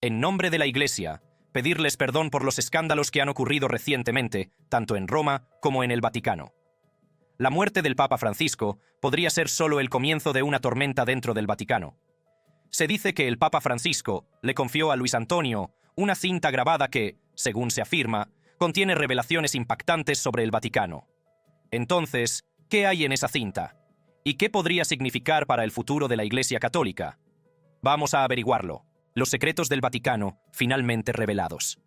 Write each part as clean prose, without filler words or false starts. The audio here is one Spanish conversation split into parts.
en nombre de la Iglesia, pedirles perdón por los escándalos que han ocurrido recientemente, tanto en Roma como en el Vaticano. La muerte del Papa Francisco podría ser solo el comienzo de una tormenta dentro del Vaticano. Se dice que el Papa Francisco le confió a Luis Antonio una cinta grabada que, según se afirma, contiene revelaciones impactantes sobre el Vaticano. Entonces, ¿qué hay en esa cinta? ¿Y qué podría significar para el futuro de la Iglesia Católica? Vamos a averiguarlo. Los secretos del Vaticano finalmente revelados.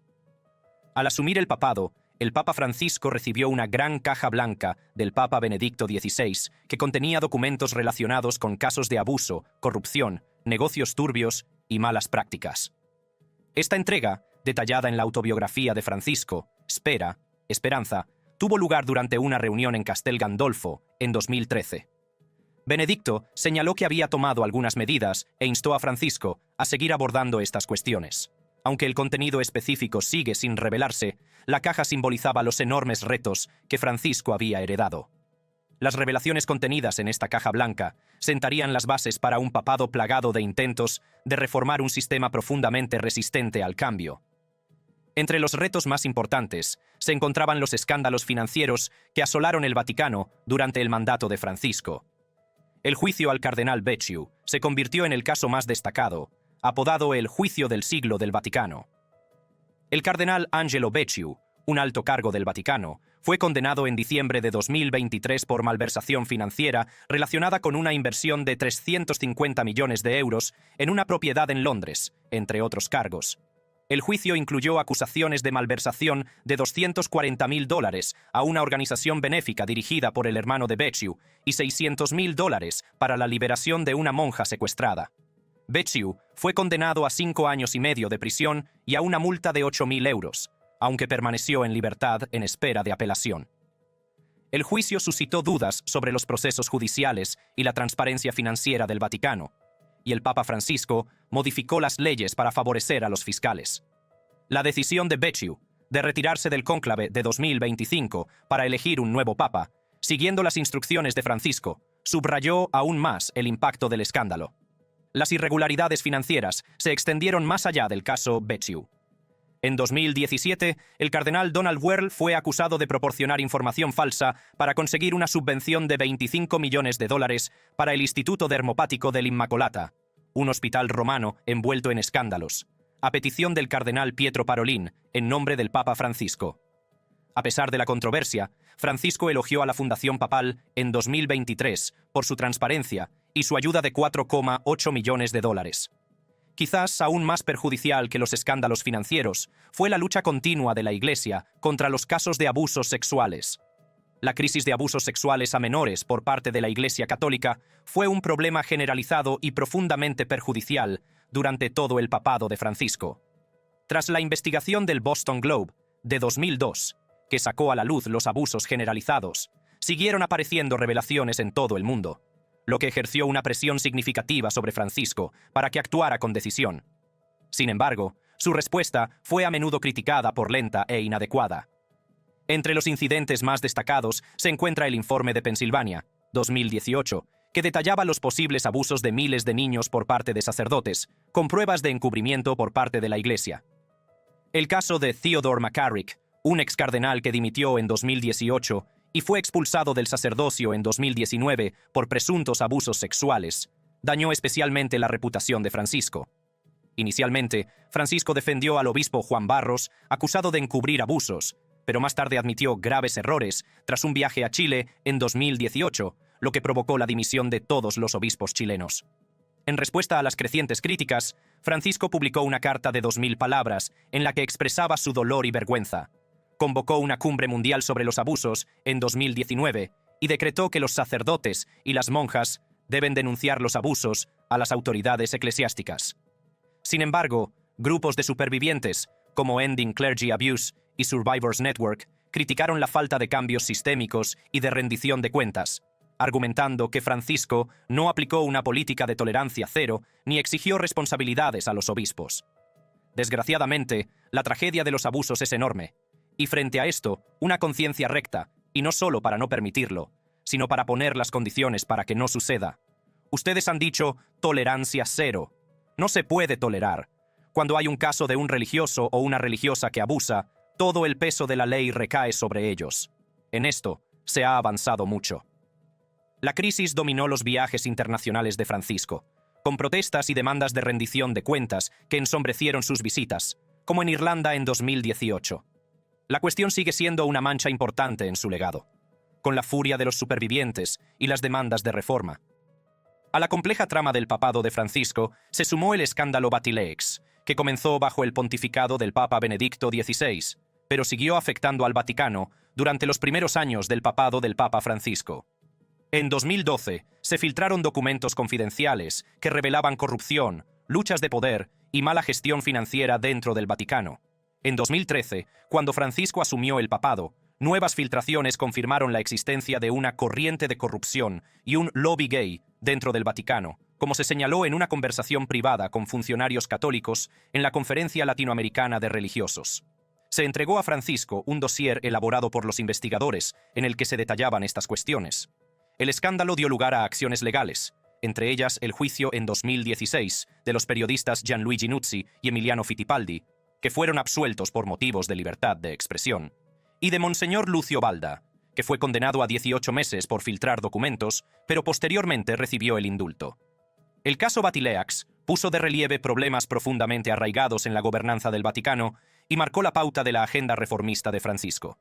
Al asumir el papado, el Papa Francisco recibió una gran caja blanca del Papa Benedicto XVI que contenía documentos relacionados con casos de abuso, corrupción, negocios turbios y malas prácticas. Esta entrega, detallada en la autobiografía de Francisco, Esperanza, tuvo lugar durante una reunión en Castel Gandolfo en 2013. Benedicto señaló que había tomado algunas medidas e instó a Francisco a seguir abordando estas cuestiones. Aunque el contenido específico sigue sin revelarse, la caja simbolizaba los enormes retos que Francisco había heredado. Las revelaciones contenidas en esta caja blanca sentarían las bases para un papado plagado de intentos de reformar un sistema profundamente resistente al cambio. Entre los retos más importantes se encontraban los escándalos financieros que asolaron el Vaticano durante el mandato de Francisco. El juicio al cardenal Becciu se convirtió en el caso más destacado, apodado el Juicio del Siglo del Vaticano. El cardenal Angelo Becciu, un alto cargo del Vaticano, fue condenado en diciembre de 2023 por malversación financiera relacionada con una inversión de 350 millones de euros en una propiedad en Londres, entre otros cargos. El juicio incluyó acusaciones de malversación de $240.000 a una organización benéfica dirigida por el hermano de Becciu y $600.000 para la liberación de una monja secuestrada. Becciu fue condenado a 5 años y medio de prisión y a una multa de 8.000 euros, aunque permaneció en libertad en espera de apelación. El juicio suscitó dudas sobre los procesos judiciales y la transparencia financiera del Vaticano, y el Papa Francisco modificó las leyes para favorecer a los fiscales. La decisión de Becciu de retirarse del cónclave de 2025 para elegir un nuevo papa, siguiendo las instrucciones de Francisco, subrayó aún más el impacto del escándalo. Las irregularidades financieras se extendieron más allá del caso Becciu. En 2017, el cardenal Donald Wuerl fue acusado de proporcionar información falsa para conseguir una subvención de $25 millones para el Instituto Dermopático del Immacolata, un hospital romano envuelto en escándalos, a petición del cardenal Pietro Parolin, en nombre del Papa Francisco. A pesar de la controversia, Francisco elogió a la Fundación Papal en 2023 por su transparencia y su ayuda de $4,8 millones. Quizás aún más perjudicial que los escándalos financieros fue la lucha continua de la Iglesia contra los casos de abusos sexuales. La crisis de abusos sexuales a menores por parte de la Iglesia Católica fue un problema generalizado y profundamente perjudicial durante todo el papado de Francisco. Tras la investigación del Boston Globe de 2002, que sacó a la luz los abusos generalizados, siguieron apareciendo revelaciones en todo el mundo, lo que ejerció una presión significativa sobre Francisco para que actuara con decisión. Sin embargo, su respuesta fue a menudo criticada por lenta e inadecuada. Entre los incidentes más destacados se encuentra el informe de Pensilvania, 2018, que detallaba los posibles abusos de miles de niños por parte de sacerdotes, con pruebas de encubrimiento por parte de la Iglesia. El caso de Theodore McCarrick, un ex cardenal que dimitió en 2018 y fue expulsado del sacerdocio en 2019 por presuntos abusos sexuales, dañó especialmente la reputación de Francisco. Inicialmente, Francisco defendió al obispo Juan Barros, acusado de encubrir abusos, pero más tarde admitió graves errores tras un viaje a Chile en 2018, lo que provocó la dimisión de todos los obispos chilenos. En respuesta a las crecientes críticas, Francisco publicó una carta de 2.000 palabras en la que expresaba su dolor y vergüenza. Convocó una cumbre mundial sobre los abusos en 2019 y decretó que los sacerdotes y las monjas deben denunciar los abusos a las autoridades eclesiásticas. Sin embargo, grupos de supervivientes, como Ending Clergy Abuse y Survivors Network, criticaron la falta de cambios sistémicos y de rendición de cuentas, argumentando que Francisco no aplicó una política de tolerancia cero ni exigió responsabilidades a los obispos. Desgraciadamente, la tragedia de los abusos es enorme, y frente a esto, una conciencia recta, y no solo para no permitirlo, sino para poner las condiciones para que no suceda. Ustedes han dicho tolerancia cero. No se puede tolerar. Cuando hay un caso de un religioso o una religiosa que abusa, todo el peso de la ley recae sobre ellos. En esto se ha avanzado mucho. La crisis dominó los viajes internacionales de Francisco, con protestas y demandas de rendición de cuentas que ensombrecieron sus visitas, como en Irlanda en 2018. La cuestión sigue siendo una mancha importante en su legado, con la furia de los supervivientes y las demandas de reforma. A la compleja trama del papado de Francisco se sumó el escándalo Batileaks, que comenzó bajo el pontificado del Papa Benedicto XVI, pero siguió afectando al Vaticano durante los primeros años del papado del Papa Francisco. En 2012 se filtraron documentos confidenciales que revelaban corrupción, luchas de poder y mala gestión financiera dentro del Vaticano. En 2013, cuando Francisco asumió el papado, nuevas filtraciones confirmaron la existencia de una corriente de corrupción y un lobby gay dentro del Vaticano, como se señaló en una conversación privada con funcionarios católicos en la Conferencia Latinoamericana de Religiosos. Se entregó a Francisco un dossier elaborado por los investigadores en el que se detallaban estas cuestiones. El escándalo dio lugar a acciones legales, entre ellas el juicio en 2016 de los periodistas Gianluigi Nuzzi y Emiliano Fittipaldi, que fueron absueltos por motivos de libertad de expresión, y de Monseñor Lucio Balda, que fue condenado a 18 meses por filtrar documentos, pero posteriormente recibió el indulto. El caso Batileaks puso de relieve problemas profundamente arraigados en la gobernanza del Vaticano y marcó la pauta de la agenda reformista de Francisco.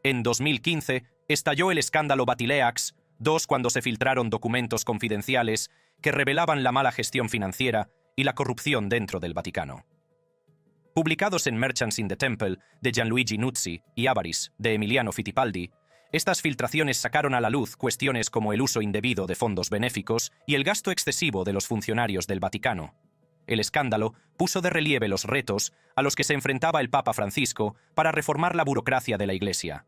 En 2015 estalló el escándalo Batileaks II cuando se filtraron documentos confidenciales que revelaban la mala gestión financiera y la corrupción dentro del Vaticano. Publicados en Merchants in the Temple de Gianluigi Nuzzi y Avaris de Emiliano Fittipaldi, estas filtraciones sacaron a la luz cuestiones como el uso indebido de fondos benéficos y el gasto excesivo de los funcionarios del Vaticano. El escándalo puso de relieve los retos a los que se enfrentaba el Papa Francisco para reformar la burocracia de la Iglesia.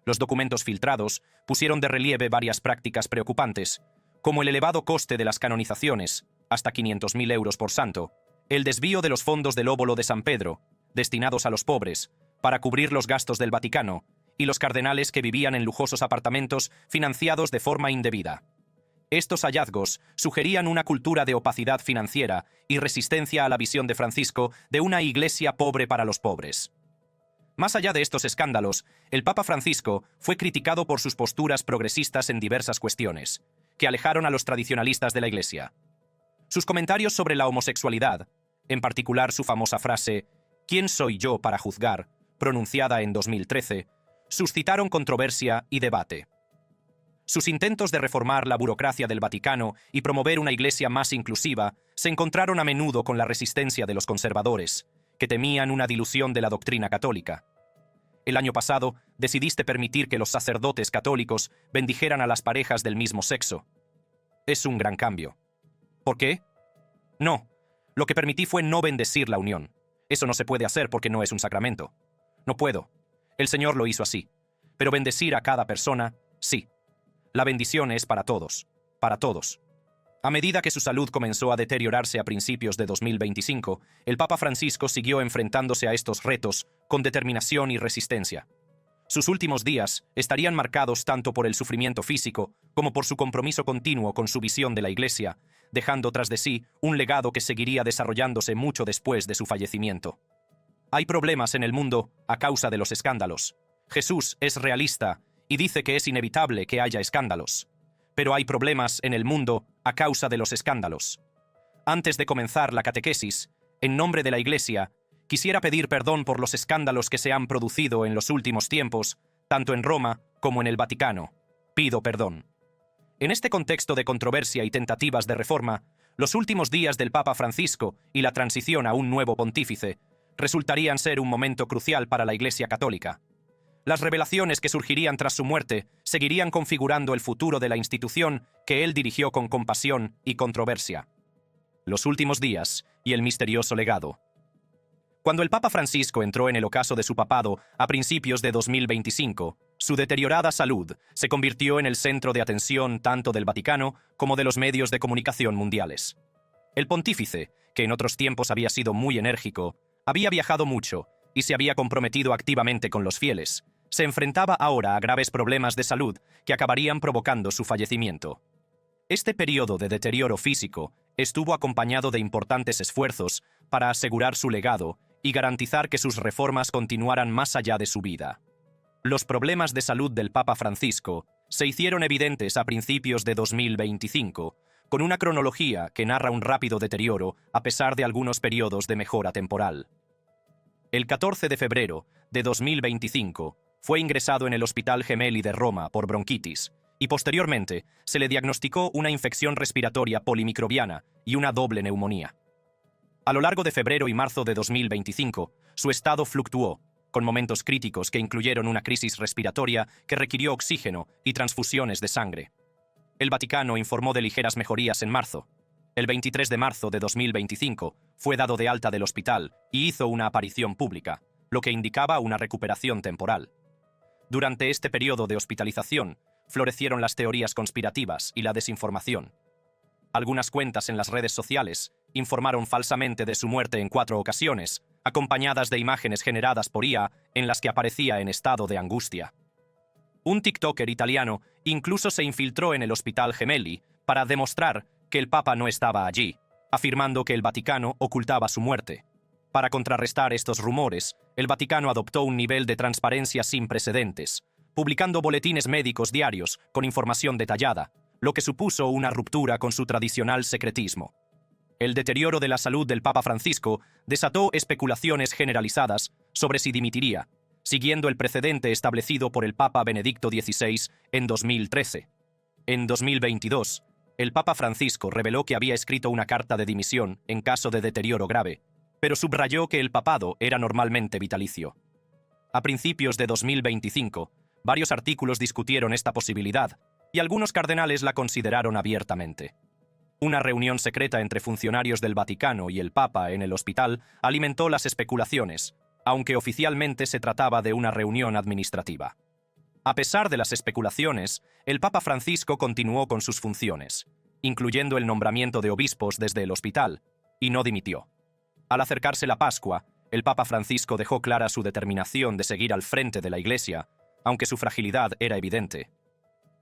Los documentos filtrados pusieron de relieve varias prácticas preocupantes, como el elevado coste de las canonizaciones, hasta 500.000 euros por santo, el desvío de los fondos del óbolo de San Pedro, destinados a los pobres, para cubrir los gastos del Vaticano, y los cardenales que vivían en lujosos apartamentos financiados de forma indebida. Estos hallazgos sugerían una cultura de opacidad financiera y resistencia a la visión de Francisco de una iglesia pobre para los pobres. Más allá de estos escándalos, el Papa Francisco fue criticado por sus posturas progresistas en diversas cuestiones, que alejaron a los tradicionalistas de la Iglesia. Sus comentarios sobre la homosexualidad, en particular su famosa frase «¿Quién soy yo para juzgar?», pronunciada en 2013, suscitaron controversia y debate. Sus intentos de reformar la burocracia del Vaticano y promover una iglesia más inclusiva se encontraron a menudo con la resistencia de los conservadores, que temían una dilución de la doctrina católica. El año pasado decidiste permitir que los sacerdotes católicos bendijeran a las parejas del mismo sexo. Es un gran cambio. ¿Por qué? No, lo que permití fue no bendecir la unión. Eso no se puede hacer porque no es un sacramento. No puedo. El Señor lo hizo así. Pero bendecir a cada persona, sí. La bendición es para todos. Para todos. A medida que su salud comenzó a deteriorarse a principios de 2025, el Papa Francisco siguió enfrentándose a estos retos con determinación y resistencia. Sus últimos días estarían marcados tanto por el sufrimiento físico como por su compromiso continuo con su visión de la Iglesia, dejando tras de sí un legado que seguiría desarrollándose mucho después de su fallecimiento. Hay problemas en el mundo a causa de los escándalos. Jesús es realista y dice que es inevitable que haya escándalos. Pero hay problemas en el mundo a causa de los escándalos. Antes de comenzar la catequesis, en nombre de la Iglesia, quisiera pedir perdón por los escándalos que se han producido en los últimos tiempos, tanto en Roma como en el Vaticano. Pido perdón. En este contexto de controversia y tentativas de reforma, los últimos días del Papa Francisco y la transición a un nuevo pontífice resultarían ser un momento crucial para la Iglesia católica. Las revelaciones que surgirían tras su muerte seguirían configurando el futuro de la institución que él dirigió con compasión y controversia. Los últimos días y el misterioso legado. Cuando el Papa Francisco entró en el ocaso de su papado a principios de 2025, su deteriorada salud se convirtió en el centro de atención tanto del Vaticano como de los medios de comunicación mundiales. El pontífice, que en otros tiempos había sido muy enérgico, había viajado mucho y se había comprometido activamente con los fieles, se enfrentaba ahora a graves problemas de salud que acabarían provocando su fallecimiento. Este periodo de deterioro físico estuvo acompañado de importantes esfuerzos para asegurar su legado y garantizar que sus reformas continuaran más allá de su vida. Los problemas de salud del Papa Francisco se hicieron evidentes a principios de 2025, con una cronología que narra un rápido deterioro a pesar de algunos periodos de mejora temporal. El 14 de febrero de 2025 fue ingresado en el Hospital Gemelli de Roma por bronquitis y posteriormente se le diagnosticó una infección respiratoria polimicrobiana y una doble neumonía. A lo largo de febrero y marzo de 2025, su estado fluctuó, con momentos críticos que incluyeron una crisis respiratoria que requirió oxígeno y transfusiones de sangre. El Vaticano informó de ligeras mejorías en marzo. El 23 de marzo de 2025 fue dado de alta del hospital y hizo una aparición pública, lo que indicaba una recuperación temporal. Durante este periodo de hospitalización, florecieron las teorías conspirativas y la desinformación. Algunas cuentas en las redes sociales informaron falsamente de su muerte en 4 ocasiones, acompañadas de imágenes generadas por IA en las que aparecía en estado de angustia. Un TikToker italiano incluso se infiltró en el Hospital Gemelli para demostrar que el Papa no estaba allí, afirmando que el Vaticano ocultaba su muerte. Para contrarrestar estos rumores, el Vaticano adoptó un nivel de transparencia sin precedentes, publicando boletines médicos diarios con información detallada, lo que supuso una ruptura con su tradicional secretismo. El deterioro de la salud del Papa Francisco desató especulaciones generalizadas sobre si dimitiría, siguiendo el precedente establecido por el Papa Benedicto XVI en 2013. En 2022, el Papa Francisco reveló que había escrito una carta de dimisión en caso de deterioro grave, pero subrayó que el papado era normalmente vitalicio. A principios de 2025, varios artículos discutieron esta posibilidad, y algunos cardenales la consideraron abiertamente. Una reunión secreta entre funcionarios del Vaticano y el Papa en el hospital alimentó las especulaciones, aunque oficialmente se trataba de una reunión administrativa. A pesar de las especulaciones, el Papa Francisco continuó con sus funciones, incluyendo el nombramiento de obispos desde el hospital, y no dimitió. Al acercarse la Pascua, el Papa Francisco dejó clara su determinación de seguir al frente de la Iglesia, aunque su fragilidad era evidente.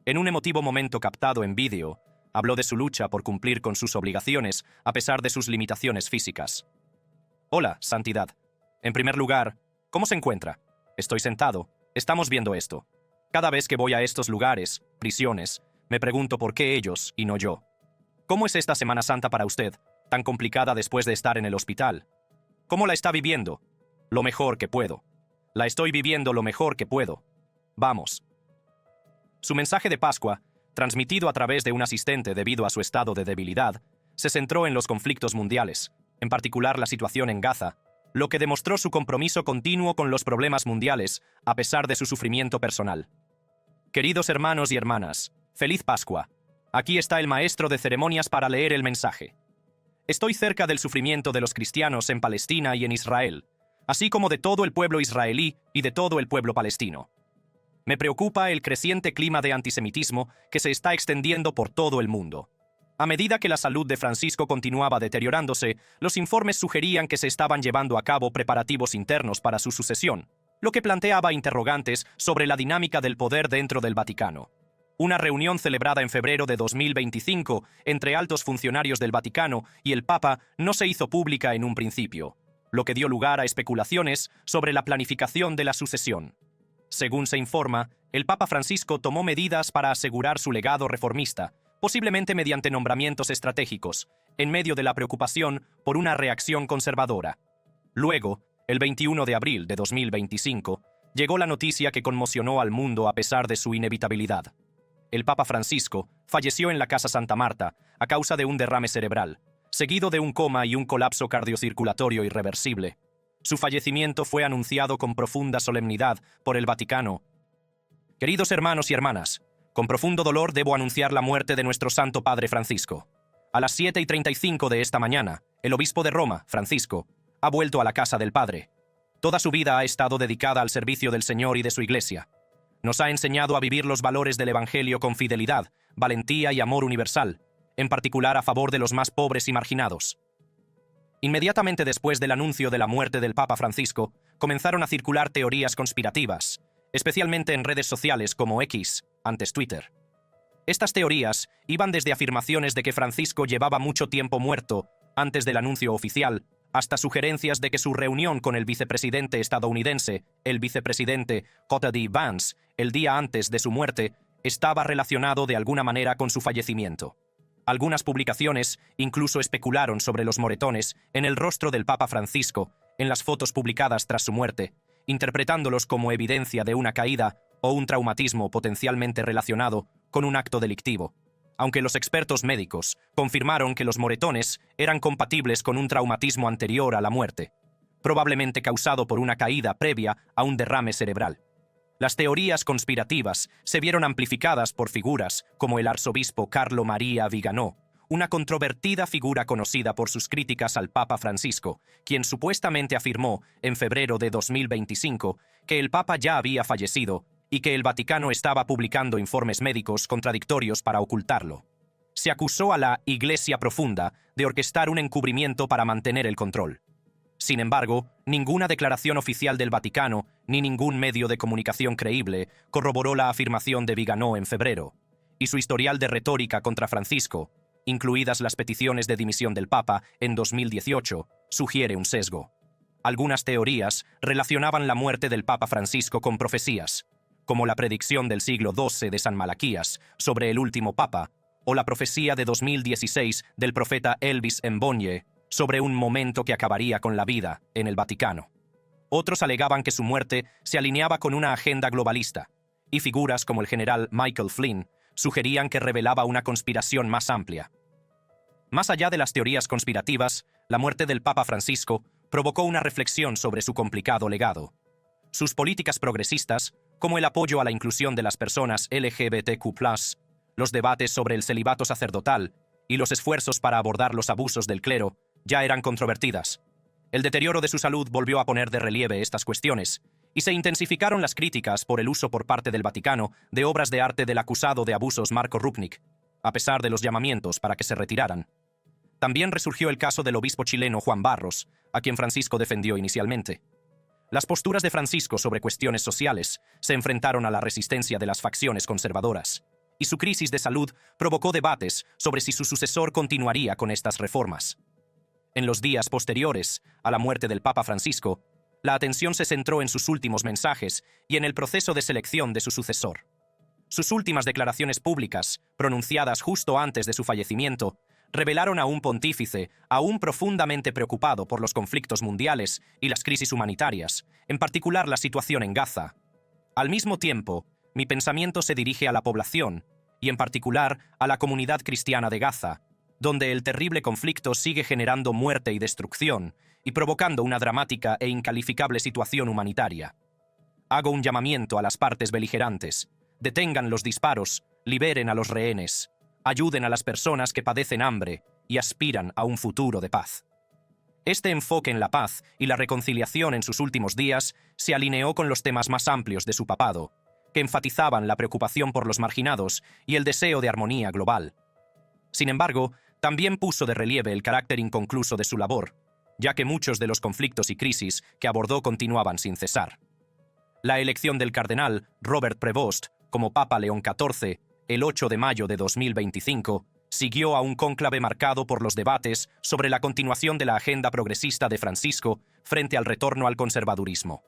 En un emotivo momento captado en vídeo, habló de su lucha por cumplir con sus obligaciones a pesar de sus limitaciones físicas. Hola, Santidad. En primer lugar, ¿cómo se encuentra? Estoy sentado. Estamos viendo esto. Cada vez que voy a estos lugares, prisiones, me pregunto por qué ellos y no yo. ¿Cómo es esta Semana Santa para usted, tan complicada después de estar en el hospital? ¿Cómo la está viviendo? Lo mejor que puedo. La estoy viviendo lo mejor que puedo. Vamos. Su mensaje de Pascua, transmitido a través de un asistente debido a su estado de debilidad, se centró en los conflictos mundiales, en particular la situación en Gaza, lo que demostró su compromiso continuo con los problemas mundiales, a pesar de su sufrimiento personal. Queridos hermanos y hermanas, feliz Pascua. Aquí está el maestro de ceremonias para leer el mensaje. Estoy cerca del sufrimiento de los cristianos en Palestina y en Israel, así como de todo el pueblo israelí y de todo el pueblo palestino. Me preocupa el creciente clima de antisemitismo que se está extendiendo por todo el mundo. A medida que la salud de Francisco continuaba deteriorándose, los informes sugerían que se estaban llevando a cabo preparativos internos para su sucesión, lo que planteaba interrogantes sobre la dinámica del poder dentro del Vaticano. Una reunión celebrada en febrero de 2025 entre altos funcionarios del Vaticano y el Papa no se hizo pública en un principio, lo que dio lugar a especulaciones sobre la planificación de la sucesión. Según se informa, el Papa Francisco tomó medidas para asegurar su legado reformista, posiblemente mediante nombramientos estratégicos, en medio de la preocupación por una reacción conservadora. Luego, el 21 de abril de 2025, llegó la noticia que conmocionó al mundo a pesar de su inevitabilidad. El Papa Francisco falleció en la Casa Santa Marta a causa de un derrame cerebral, seguido de un coma y un colapso cardiocirculatorio irreversible. Su fallecimiento fue anunciado con profunda solemnidad por el Vaticano. Queridos hermanos y hermanas, con profundo dolor debo anunciar la muerte de nuestro Santo Padre Francisco. A las 7:35 de esta mañana, el obispo de Roma, Francisco, ha vuelto a la casa del Padre. Toda su vida ha estado dedicada al servicio del Señor y de su Iglesia. Nos ha enseñado a vivir los valores del Evangelio con fidelidad, valentía y amor universal, en particular a favor de los más pobres y marginados. Inmediatamente después del anuncio de la muerte del Papa Francisco, comenzaron a circular teorías conspirativas, especialmente en redes sociales como X, antes Twitter. Estas teorías iban desde afirmaciones de que Francisco llevaba mucho tiempo muerto antes del anuncio oficial, hasta sugerencias de que su reunión con el vicepresidente estadounidense, el vicepresidente J.D. Vance, el día antes de su muerte, estaba relacionado de alguna manera con su fallecimiento. Algunas publicaciones incluso especularon sobre los moretones en el rostro del Papa Francisco en las fotos publicadas tras su muerte, interpretándolos como evidencia de una caída o un traumatismo potencialmente relacionado con un acto delictivo, aunque los expertos médicos confirmaron que los moretones eran compatibles con un traumatismo anterior a la muerte, probablemente causado por una caída previa a un derrame cerebral. Las teorías conspirativas se vieron amplificadas por figuras como el arzobispo Carlo Maria Viganò, una controvertida figura conocida por sus críticas al Papa Francisco, quien supuestamente afirmó en febrero de 2025 que el Papa ya había fallecido y que el Vaticano estaba publicando informes médicos contradictorios para ocultarlo. Se acusó a la Iglesia Profunda de orquestar un encubrimiento para mantener el control. Sin embargo, ninguna declaración oficial del Vaticano ni ningún medio de comunicación creíble corroboró la afirmación de Viganò en febrero, y su historial de retórica contra Francisco, incluidas las peticiones de dimisión del Papa en 2018, sugiere un sesgo. Algunas teorías relacionaban la muerte del Papa Francisco con profecías, como la predicción del siglo XII de San Malaquías sobre el último Papa, o la profecía de 2016 del profeta Elvis Mbonye sobre un momento que acabaría con la vida en el Vaticano. Otros alegaban que su muerte se alineaba con una agenda globalista, y figuras como el general Michael Flynn sugerían que revelaba una conspiración más amplia. Más allá de las teorías conspirativas, la muerte del Papa Francisco provocó una reflexión sobre su complicado legado. Sus políticas progresistas, como el apoyo a la inclusión de las personas LGBTQ+, los debates sobre el celibato sacerdotal y los esfuerzos para abordar los abusos del clero, ya eran controvertidas. El deterioro de su salud volvió a poner de relieve estas cuestiones, y se intensificaron las críticas por el uso por parte del Vaticano de obras de arte del acusado de abusos Marco Rupnik, a pesar de los llamamientos para que se retiraran. También resurgió el caso del obispo chileno Juan Barros, a quien Francisco defendió inicialmente. Las posturas de Francisco sobre cuestiones sociales se enfrentaron a la resistencia de las facciones conservadoras, y su crisis de salud provocó debates sobre si su sucesor continuaría con estas reformas. En los días posteriores a la muerte del Papa Francisco, la atención se centró en sus últimos mensajes y en el proceso de selección de su sucesor. Sus últimas declaraciones públicas, pronunciadas justo antes de su fallecimiento, revelaron a un pontífice aún profundamente preocupado por los conflictos mundiales y las crisis humanitarias, en particular la situación en Gaza. Al mismo tiempo, mi pensamiento se dirige a la población, y en particular a la comunidad cristiana de Gaza, donde el terrible conflicto sigue generando muerte y destrucción y provocando una dramática e incalificable situación humanitaria. Hago un llamamiento a las partes beligerantes: detengan los disparos, liberen a los rehenes, ayuden a las personas que padecen hambre y aspiran a un futuro de paz. Este enfoque en la paz y la reconciliación en sus últimos días se alineó con los temas más amplios de su papado, que enfatizaban la preocupación por los marginados y el deseo de armonía global. Sin embargo, también puso de relieve el carácter inconcluso de su labor, ya que muchos de los conflictos y crisis que abordó continuaban sin cesar. La elección del cardenal Robert Prevost como Papa León XIV el 8 de mayo de 2025 siguió a un cónclave marcado por los debates sobre la continuación de la agenda progresista de Francisco frente al retorno al conservadurismo.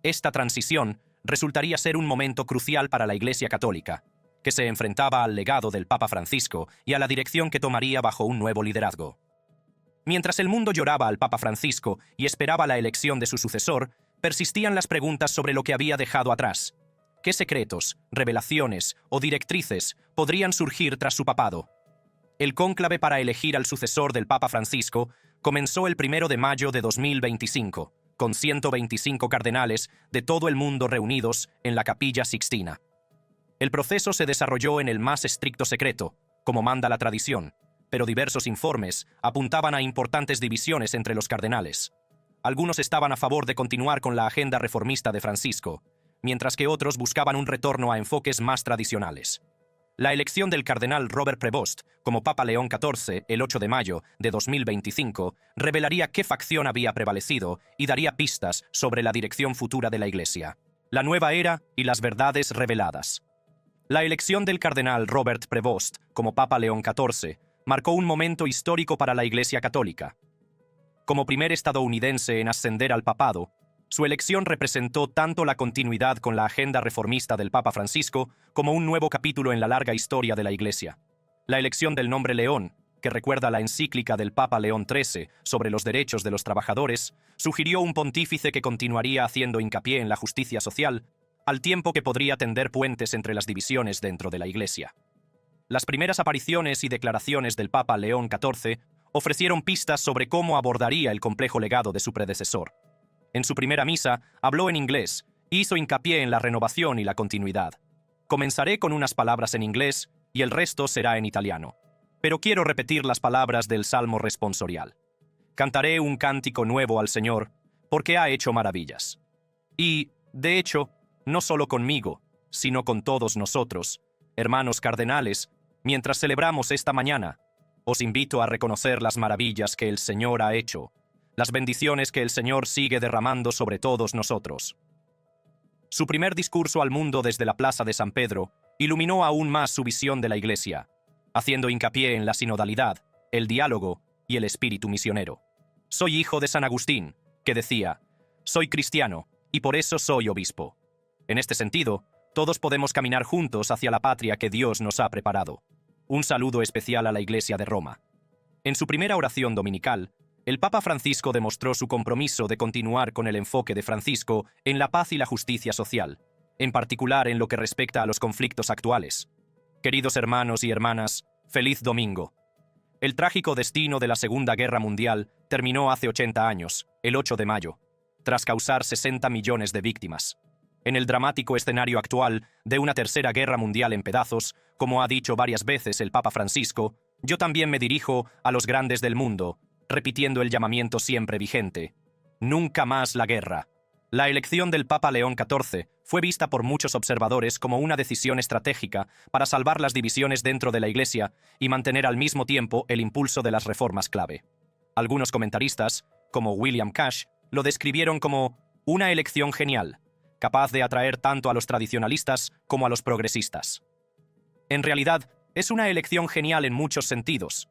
Esta transición resultaría ser un momento crucial para la Iglesia Católica, que se enfrentaba al legado del Papa Francisco y a la dirección que tomaría bajo un nuevo liderazgo. Mientras el mundo lloraba al Papa Francisco y esperaba la elección de su sucesor, persistían las preguntas sobre lo que había dejado atrás. ¿Qué secretos, revelaciones o directrices podrían surgir tras su papado? El cónclave para elegir al sucesor del Papa Francisco comenzó el 1 de mayo de 2025, con 125 cardenales de todo el mundo reunidos en la Capilla Sixtina. El proceso se desarrolló en el más estricto secreto, como manda la tradición, pero diversos informes apuntaban a importantes divisiones entre los cardenales. Algunos estaban a favor de continuar con la agenda reformista de Francisco, mientras que otros buscaban un retorno a enfoques más tradicionales. La elección del cardenal Robert Prevost como Papa León XIV el 8 de mayo de 2025 revelaría qué facción había prevalecido y daría pistas sobre la dirección futura de la Iglesia. La nueva era y las verdades reveladas. La elección del cardenal Robert Prevost como Papa León XIV marcó un momento histórico para la Iglesia Católica. Como primer estadounidense en ascender al papado, su elección representó tanto la continuidad con la agenda reformista del Papa Francisco como un nuevo capítulo en la larga historia de la Iglesia. La elección del nombre León, que recuerda la encíclica del Papa León XIII sobre los derechos de los trabajadores, sugirió un pontífice que continuaría haciendo hincapié en la justicia social, al tiempo que podría tender puentes entre las divisiones dentro de la Iglesia. Las primeras apariciones y declaraciones del Papa León XIV ofrecieron pistas sobre cómo abordaría el complejo legado de su predecesor. En su primera misa, habló en inglés e hizo hincapié en la renovación y la continuidad. Comenzaré con unas palabras en inglés y el resto será en italiano. Pero quiero repetir las palabras del Salmo responsorial. Cantaré un cántico nuevo al Señor, porque ha hecho maravillas. Y, de hecho, no solo conmigo, sino con todos nosotros, hermanos cardenales, mientras celebramos esta mañana, os invito a reconocer las maravillas que el Señor ha hecho, las bendiciones que el Señor sigue derramando sobre todos nosotros. Su primer discurso al mundo desde la Plaza de San Pedro iluminó aún más su visión de la Iglesia, haciendo hincapié en la sinodalidad, el diálogo y el espíritu misionero. Soy hijo de San Agustín, que decía, soy cristiano y por eso soy obispo. En este sentido, todos podemos caminar juntos hacia la patria que Dios nos ha preparado. Un saludo especial a la Iglesia de Roma. En su primera oración dominical, el Papa Francisco demostró su compromiso de continuar con el enfoque de Francisco en la paz y la justicia social, en particular en lo que respecta a los conflictos actuales. Queridos hermanos y hermanas, feliz domingo. El trágico destino de la Segunda Guerra Mundial terminó hace 80 años, el 8 de mayo, tras causar 60 millones de víctimas. En el dramático escenario actual de una tercera guerra mundial en pedazos, como ha dicho varias veces el Papa Francisco, yo también me dirijo a los grandes del mundo, repitiendo el llamamiento siempre vigente. Nunca más la guerra. La elección del Papa León XIV fue vista por muchos observadores como una decisión estratégica para salvar las divisiones dentro de la Iglesia y mantener al mismo tiempo el impulso de las reformas clave. Algunos comentaristas, como William Cash, lo describieron como una elección genial, capaz de atraer tanto a los tradicionalistas como a los progresistas. En realidad, es una elección genial en muchos sentidos.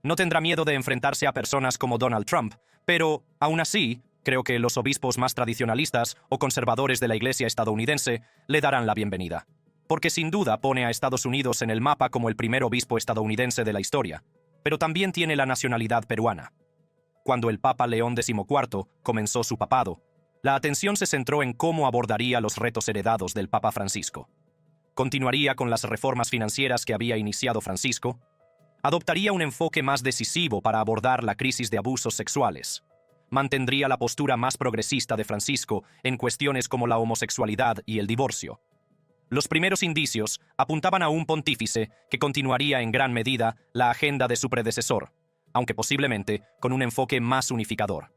No tendrá miedo de enfrentarse a personas como Donald Trump, pero, aún así, creo que los obispos más tradicionalistas o conservadores de la Iglesia estadounidense le darán la bienvenida, porque sin duda pone a Estados Unidos en el mapa como el primer obispo estadounidense de la historia, pero también tiene la nacionalidad peruana. Cuando el Papa León XIV comenzó su papado, la atención se centró en cómo abordaría los retos heredados del Papa Francisco. Continuaría con las reformas financieras que había iniciado Francisco, adoptaría un enfoque más decisivo para abordar la crisis de abusos sexuales, mantendría la postura más progresista de Francisco en cuestiones como la homosexualidad y el divorcio. Los primeros indicios apuntaban a un pontífice que continuaría en gran medida la agenda de su predecesor, aunque posiblemente con un enfoque más unificador.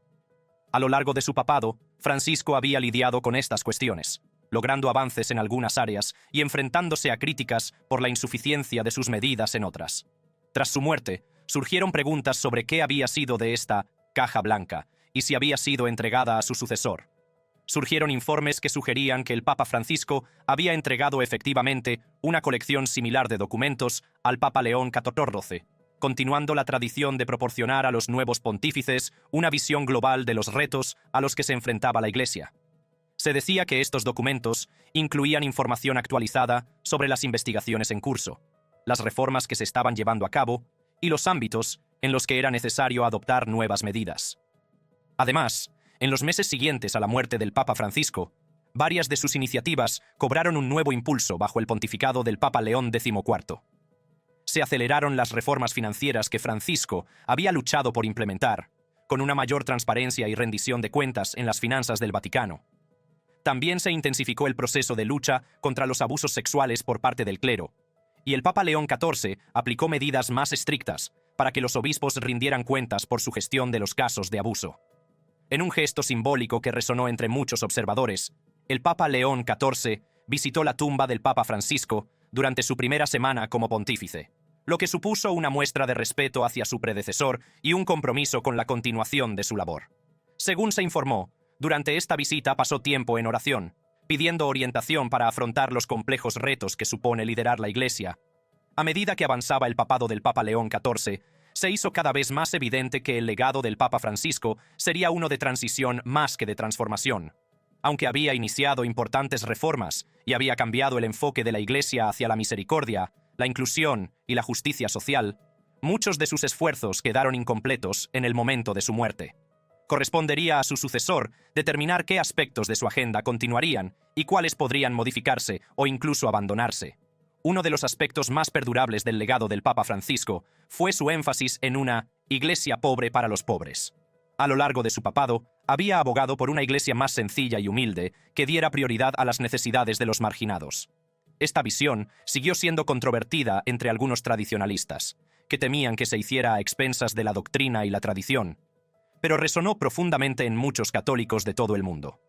A lo largo de su papado, Francisco había lidiado con estas cuestiones, logrando avances en algunas áreas y enfrentándose a críticas por la insuficiencia de sus medidas en otras. Tras su muerte, surgieron preguntas sobre qué había sido de esta caja blanca y si había sido entregada a su sucesor. Surgieron informes que sugerían que el Papa Francisco había entregado efectivamente una colección similar de documentos al Papa León XIV, continuando la tradición de proporcionar a los nuevos pontífices una visión global de los retos a los que se enfrentaba la Iglesia. Se decía que estos documentos incluían información actualizada sobre las investigaciones en curso, las reformas que se estaban llevando a cabo y los ámbitos en los que era necesario adoptar nuevas medidas. Además, en los meses siguientes a la muerte del Papa Francisco, varias de sus iniciativas cobraron un nuevo impulso bajo el pontificado del Papa León XIV. Se aceleraron las reformas financieras que Francisco había luchado por implementar, con una mayor transparencia y rendición de cuentas en las finanzas del Vaticano. También se intensificó el proceso de lucha contra los abusos sexuales por parte del clero, y el Papa León XIV aplicó medidas más estrictas para que los obispos rindieran cuentas por su gestión de los casos de abuso. En un gesto simbólico que resonó entre muchos observadores, el Papa León XIV visitó la tumba del Papa Francisco durante su primera semana como pontífice, lo que supuso una muestra de respeto hacia su predecesor y un compromiso con la continuación de su labor. Según se informó, durante esta visita pasó tiempo en oración, pidiendo orientación para afrontar los complejos retos que supone liderar la Iglesia. A medida que avanzaba el papado del Papa León XIV, se hizo cada vez más evidente que el legado del Papa Francisco sería uno de transición más que de transformación. Aunque había iniciado importantes reformas y había cambiado el enfoque de la Iglesia hacia la misericordia, la inclusión y la justicia social, muchos de sus esfuerzos quedaron incompletos en el momento de su muerte. Correspondería a su sucesor determinar qué aspectos de su agenda continuarían y cuáles podrían modificarse o incluso abandonarse. Uno de los aspectos más perdurables del legado del Papa Francisco fue su énfasis en una iglesia pobre para los pobres. A lo largo de su papado, había abogado por una iglesia más sencilla y humilde que diera prioridad a las necesidades de los marginados. Esta visión siguió siendo controvertida entre algunos tradicionalistas, que temían que se hiciera a expensas de la doctrina y la tradición, pero resonó profundamente en muchos católicos de todo el mundo.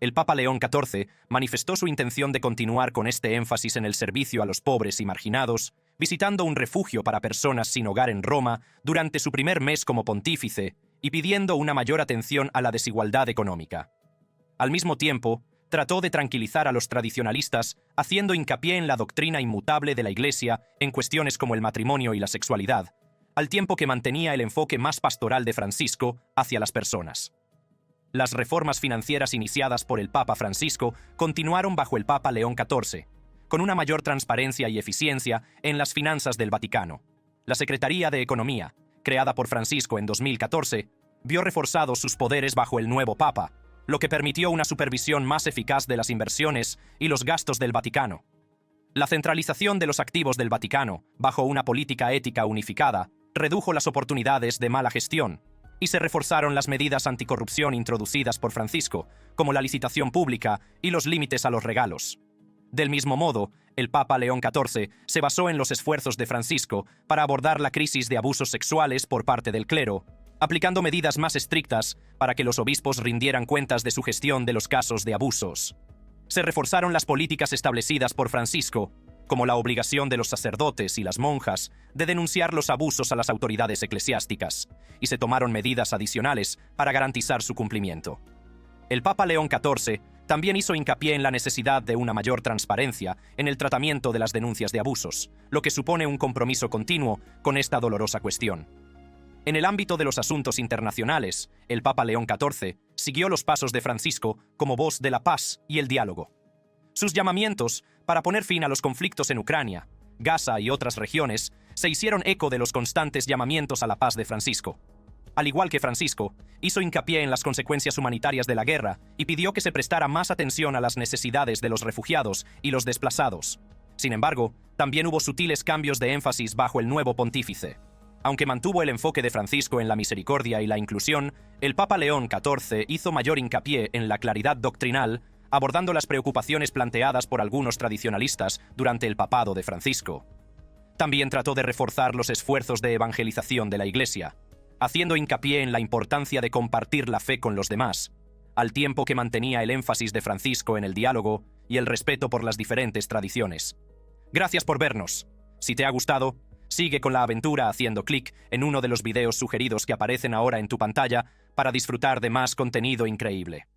El Papa León XIV manifestó su intención de continuar con este énfasis en el servicio a los pobres y marginados, visitando un refugio para personas sin hogar en Roma durante su primer mes como pontífice y pidiendo una mayor atención a la desigualdad económica. Al mismo tiempo, trató de tranquilizar a los tradicionalistas, haciendo hincapié en la doctrina inmutable de la Iglesia en cuestiones como el matrimonio y la sexualidad, al tiempo que mantenía el enfoque más pastoral de Francisco hacia las personas. Las reformas financieras iniciadas por el Papa Francisco continuaron bajo el Papa León XIV, con una mayor transparencia y eficiencia en las finanzas del Vaticano. La Secretaría de Economía, creada por Francisco en 2014, vio reforzados sus poderes bajo el nuevo Papa, lo que permitió una supervisión más eficaz de las inversiones y los gastos del Vaticano. La centralización de los activos del Vaticano, bajo una política ética unificada, redujo las oportunidades de mala gestión, y se reforzaron las medidas anticorrupción introducidas por Francisco, como la licitación pública y los límites a los regalos. Del mismo modo, el Papa León XIV se basó en los esfuerzos de Francisco para abordar la crisis de abusos sexuales por parte del clero, aplicando medidas más estrictas para que los obispos rindieran cuentas de su gestión de los casos de abusos. Se reforzaron las políticas establecidas por Francisco, como la obligación de los sacerdotes y las monjas de denunciar los abusos a las autoridades eclesiásticas, y se tomaron medidas adicionales para garantizar su cumplimiento. El Papa León XIV también hizo hincapié en la necesidad de una mayor transparencia en el tratamiento de las denuncias de abusos, lo que supone un compromiso continuo con esta dolorosa cuestión. En el ámbito de los asuntos internacionales, el Papa León XIV siguió los pasos de Francisco como voz de la paz y el diálogo. Sus llamamientos para poner fin a los conflictos en Ucrania, Gaza y otras regiones se hicieron eco de los constantes llamamientos a la paz de Francisco. Al igual que Francisco, hizo hincapié en las consecuencias humanitarias de la guerra y pidió que se prestara más atención a las necesidades de los refugiados y los desplazados. Sin embargo, también hubo sutiles cambios de énfasis bajo el nuevo pontífice. Aunque mantuvo el enfoque de Francisco en la misericordia y la inclusión, el Papa León XIV hizo mayor hincapié en la claridad doctrinal, abordando las preocupaciones planteadas por algunos tradicionalistas durante el papado de Francisco. También trató de reforzar los esfuerzos de evangelización de la Iglesia, haciendo hincapié en la importancia de compartir la fe con los demás, al tiempo que mantenía el énfasis de Francisco en el diálogo y el respeto por las diferentes tradiciones. Gracias por vernos. Si te ha gustado, sigue con la aventura haciendo clic en uno de los videos sugeridos que aparecen ahora en tu pantalla para disfrutar de más contenido increíble.